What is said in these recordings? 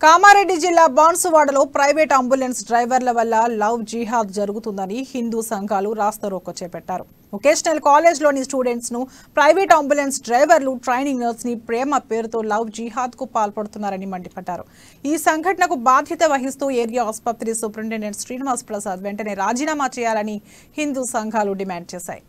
కామారెడ్డి జిల్లా బాన్సువాడలో private ambulance డ్రైవర్ల వల్ల లవ్ జిహాద్ జరుగుతుందని హిందూ సంఘాలు రాస్తారోకో చేపట్టారు. వొకేషనల్ కాలేజ్లోని స్టూడెంట్స్ ను ప్రైవేట్ అంబులెన్స్ డ్రైవర్లు ట్రైనింగ్ నర్స్ ని ప్రేమ పేరుతో లవ్ జిహాద్ కు పాల్పడుతున్నారని మండిపడ్డారు. ఈ సంఘటనకు బాధ్యత వహిస్తూ ఏరియా ఆసుపత్రి సూపరింటెండెంట్ శ్రీనివాస్ ప్రసాద్ వెంటనే రాజీనామా చేయాలని హిందూ సంఘాలు డిమాండ్ చేశాయి.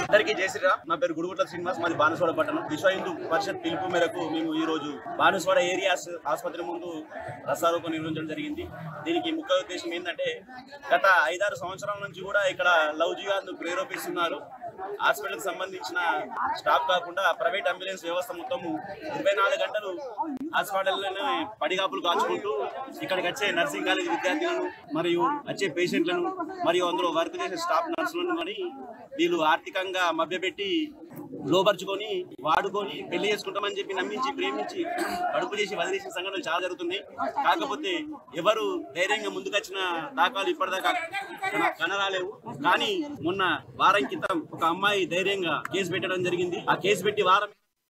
అందరికీ జై శ్రీరామ్. నా పేరు గుడుగుట్ల శ్రీనివాస్, మాది బాన్సువాడ పట్టణం. విశ్వ హిందూ పరిషత్ పిలుపు మేరకు మేము ఈ రోజు బాన్సువాడ ఏరియా ఆసుపత్రి ముందు రస్తారోకో నిర్వహించడం జరిగింది. దీనికి ముఖ్య ఉద్దేశం ఏంటంటే గత 5-6 సంవత్సరాల నుంచి కూడా ఇక్కడ లవ్ జిహాద్ ను ప్రేరేపిస్తున్నారు. హాస్పిటల్కి సంబంధించిన స్టాఫ్ కాకుండా ప్రైవేట్ అంబులెన్స్ వ్యవస్థ మొత్తము 24 గంటలు హాస్పిటల్లోనే పడిగాపులు కాల్చుకుంటూ ఇక్కడికి వచ్చే నర్సింగ్ కాలేజ్ విద్యార్థులను మరియు వచ్చే పేషెంట్లను మరియు అందులో వర్క్ చేసే స్టాఫ్ నర్సులను మరి వీళ్ళు ఆర్థికంగా మభ్యపెట్టి లోపరుచుకొని వాడుకొని పెళ్లి చేసుకుంటామని చెప్పి నమ్మించి ప్రేమించి కడుపు చేసి వదిలేసిన సంఘటనలు చాలా జరుగుతున్నాయి. కాకపోతే ఎవరు ధైర్యంగా ముందుకొచ్చిన దాఖలు ఇప్పటిదాకా కనరాలేవు. కానీ మొన్న వారం క్రితం ఒక అమ్మాయి ధైర్యంగా కేసు పెట్టడం జరిగింది. ఆ కేసు పెట్టి వారం